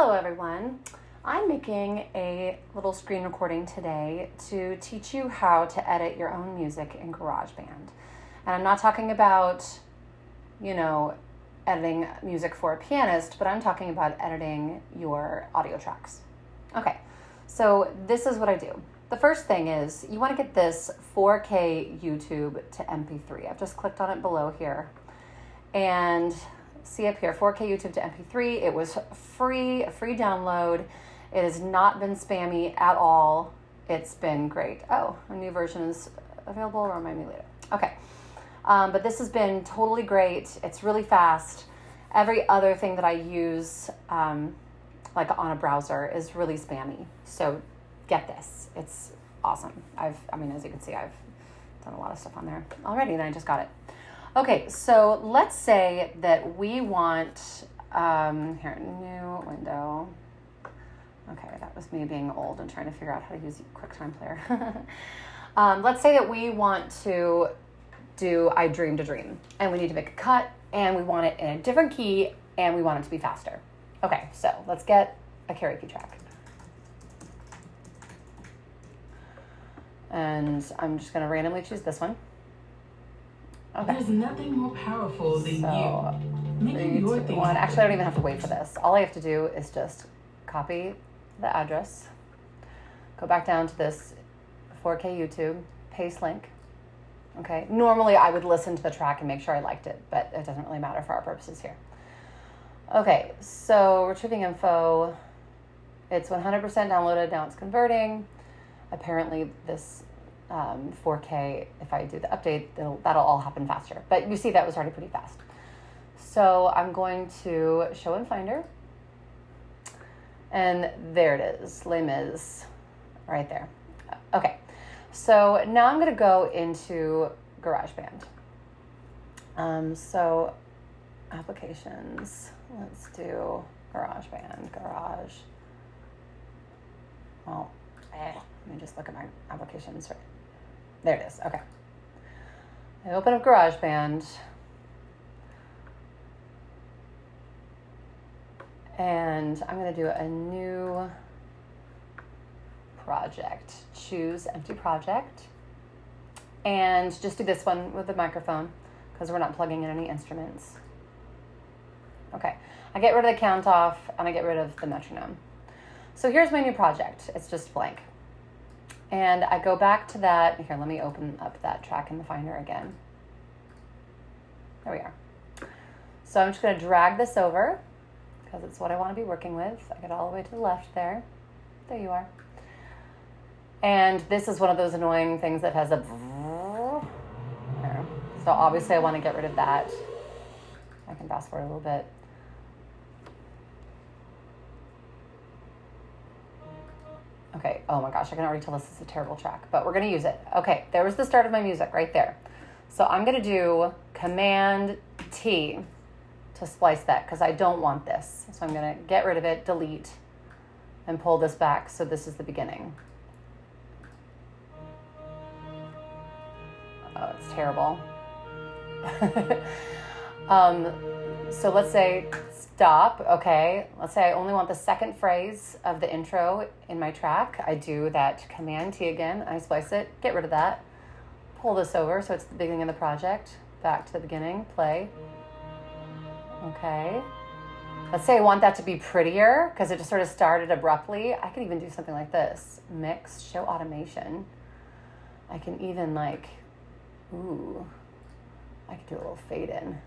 Hello everyone. I'm making a little screen recording today to teach you how to edit your own music in GarageBand. And I'm not talking about, editing music for a pianist, but I'm talking about editing your audio tracks. Okay, so this is what I do. The first thing is you want to get this 4K YouTube to MP3. I've just clicked on it below here. And see up here, 4K YouTube to MP3. It was free, a free download. It has not been spammy at all. It's been great. Oh, a new version is available, or remind me later. Okay, but this has been totally great. It's really fast. Every other thing that I use, like on a browser, is really spammy. So get this. It's awesome. As you can see, I've done a lot of stuff on there already, and I just got it. Okay, so let's say that we want, here, new window. Okay, that was me being old and trying to figure out how to use QuickTime Player. Let's say that we want to do I Dreamed a Dream, and we need to make a cut, and we want it in a different key, and we want it to be faster. Okay, so let's get a karaoke track. And I'm just going to randomly choose this one. Okay. There's nothing more powerful than you. Making your thing. Actually, I don't even have to wait for this. All I have to do is just copy the address, go back down to this 4K YouTube, paste link. Okay. Normally, I would listen to the track and make sure I liked it, but it doesn't really matter for our purposes here. Okay, so retrieving info. It's 100% downloaded. Now it's converting. Apparently, this 4K, if I do the update, that'll all happen faster. But you see that was already pretty fast. So I'm going to show in Finder. And there it is, Les Mis, right there. Okay, so now I'm going to go into GarageBand. So applications, let's do GarageBand, let me just look at my applications. Right. There it is. Okay. I open up GarageBand. And I'm going to do a new project. Choose empty project. And just do this one with the microphone because we're not plugging in any instruments. Okay. I get rid of the count off and I get rid of the metronome. So here's my new project. It's just blank. And I go back to that. Here, let me open up that track in the Finder again. There we are. So I'm just going to drag this over because it's what I want to be working with. I get all the way to the left there. There you are. And this is one of those annoying things that has a... There. So obviously I want to get rid of that. I can fast forward a little bit. Okay, oh my gosh, I can already tell this is a terrible track, but we're going to use it. Okay, there was the start of my music right there. So I'm going to do Command-T to splice that because I don't want this. So I'm going to get rid of it, delete, and pull this back so this is the beginning. Oh, it's terrible. So let's say stop. Okay, let's say I only want the second phrase of the intro in my track. I do that Command-T again. I splice it, get rid of that, pull this over so it's the beginning of the project. Back to the beginning, play. Okay. Let's say I want that to be prettier because it just sort of started abruptly. I could even do something like this. Mix, show automation. I can even I could do a little fade in.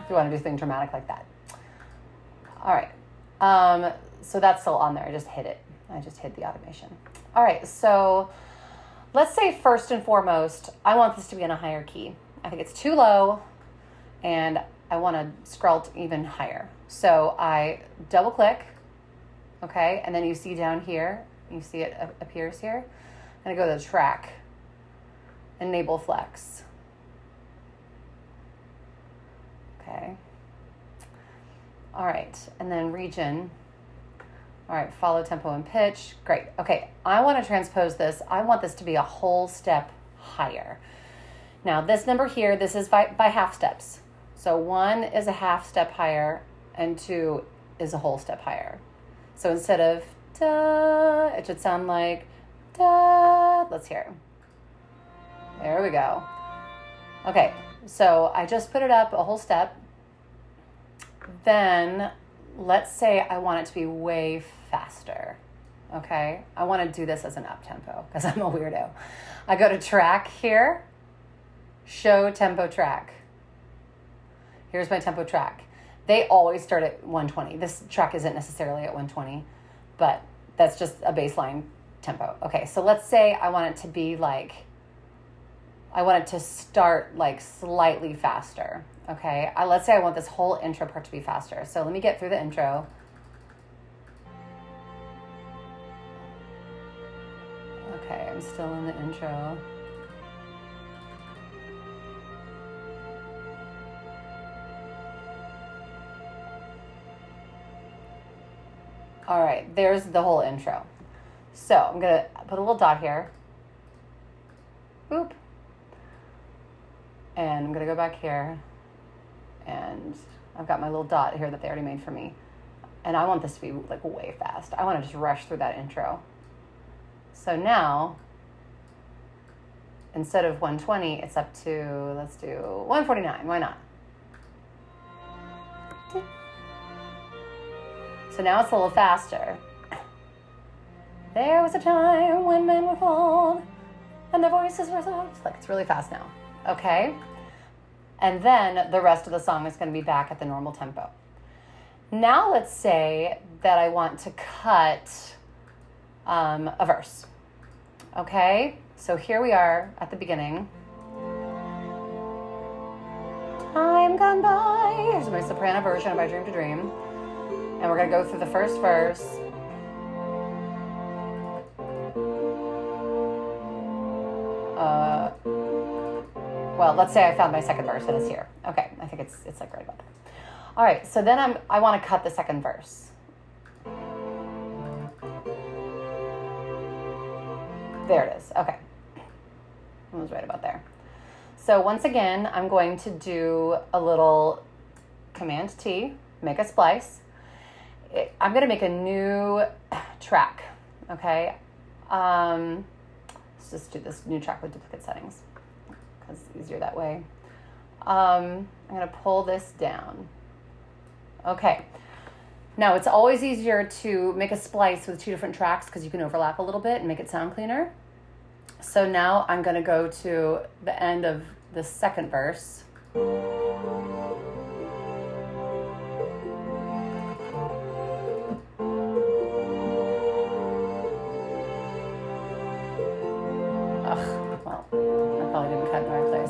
If you want to do something dramatic like that. All right. So that's still on there. I just hid it. I just hid the automation. All right. So let's say first and foremost, I want this to be in a higher key. I think it's too low and I want to scroll even higher. So I double click. Okay. And then you see down here, you see it appears here. And I go to the track, enable flex. Okay. All right. And then region. All right. Follow tempo and pitch. Great. Okay. I want to transpose this. I want this to be a whole step higher. Now this number here, this is by half steps. So 1 is a half step higher and 2 is a whole step higher. So instead of da, it should sound like da. Let's hear it. There we go. Okay, so I just put it up a whole step. Then let's say I want it to be way faster. Okay, I want to do this as an up tempo because I'm a weirdo. I go to track here, show tempo track. Here's my tempo track. They always start at 120. This track isn't necessarily at 120, but that's just a baseline tempo. Okay, so let's say I want it to be like, I want it to start like slightly faster. Okay, let's say I want this whole intro part to be faster. So let me get through the intro. Okay, I'm still in the intro. All right, there's the whole intro. So I'm gonna put a little dot here. Boop. And I'm gonna go back here. And I've got my little dot here that they already made for me. And I want this to be like way fast. I wanna just rush through that intro. So now, instead of 120, it's up to, let's do 149, why not? So now it's a little faster. There was a time when men were called and their voices were soft. Like, it's really fast now, okay? And then the rest of the song is gonna be back at the normal tempo. Now let's say that I want to cut a verse, okay? So here we are at the beginning. Time gone by. Here's my soprano version of I Dream to Dream. And we're gonna go through the first verse. Well, let's say I found my second verse and it's here. Okay, I think it's like right about there. All right, so then I want to cut the second verse. There it is. Okay, it was right about there. So once again, I'm going to do a little Command T, make a splice. I'm going to make a new track. Okay, let's just do this new track with duplicate settings. It's easier that way. I'm going to pull this down. Okay. Now, it's always easier to make a splice with 2 different tracks because you can overlap a little bit and make it sound cleaner. So now I'm going to go to the end of the second verse.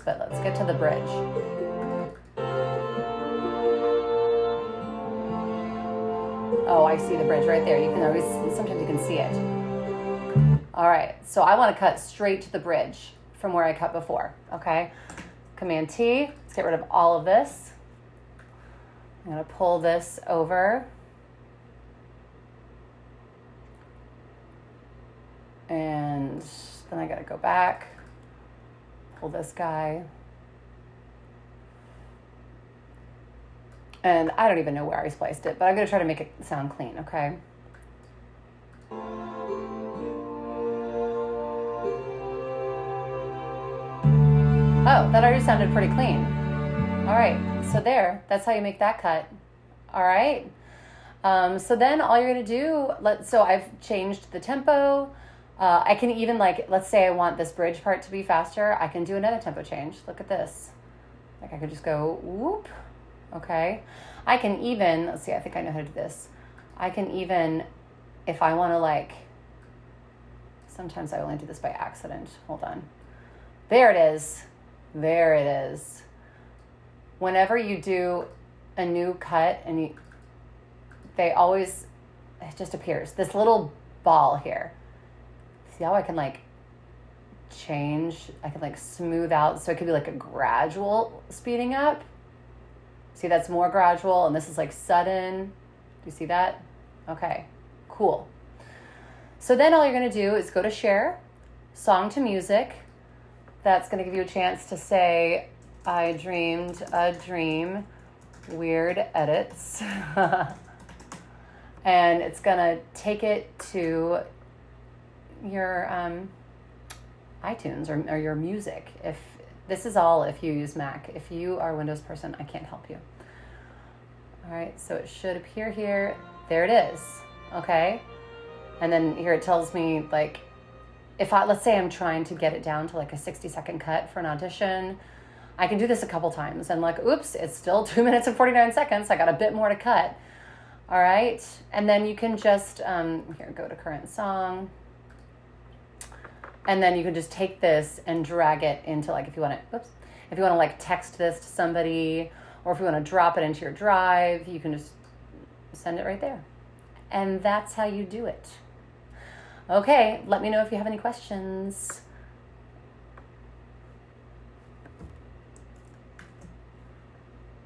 But let's get to the bridge. Oh, I see the bridge right there. You can always, sometimes you can see it. All right, so I want to cut straight to the bridge from where I cut before, okay? Command T, let's get rid of all of this. I'm gonna pull this over. And then I gotta go back. Pull this guy. And I don't even know where I spliced it, but I'm going to try to make it sound clean, okay? Oh, that already sounded pretty clean. All right, so that's how you make that cut. All right. So then all you're going to do, so I've changed the tempo. I can even, like, let's say I want this bridge part to be faster. I can do another tempo change. Look at this. Like, I could just go whoop. Okay. I can even, let's see, I think I know how to do this. I can even, if I want to, like, sometimes I only do this by accident. Hold on. There it is. There it is. Whenever you do a new cut and they always, it just appears. This little ball here. See how I can like change, I can like smooth out, so it could be like a gradual speeding up. See, that's more gradual, and this is like sudden. Do you see that? Okay, cool. So then all you're gonna do is go to Share, Song to Music. That's gonna give you a chance to say I dreamed a dream, weird edits. And it's gonna take it to your iTunes or your music. If this is all if you use Mac. If you are a Windows person, I can't help you. All right, so it should appear here. There it is, okay? And then here it tells me, like, let's say I'm trying to get it down to like a 60-second cut for an audition. I can do this a couple times and like, oops, it's still 2 minutes and 49 seconds. I got a bit more to cut. All right, and then you can just, here, go to current song. And then you can just take this and drag it into like, if you want to like text this to somebody, or if you want to drop it into your drive, you can just send it right there. And that's how you do it. Okay, let me know if you have any questions.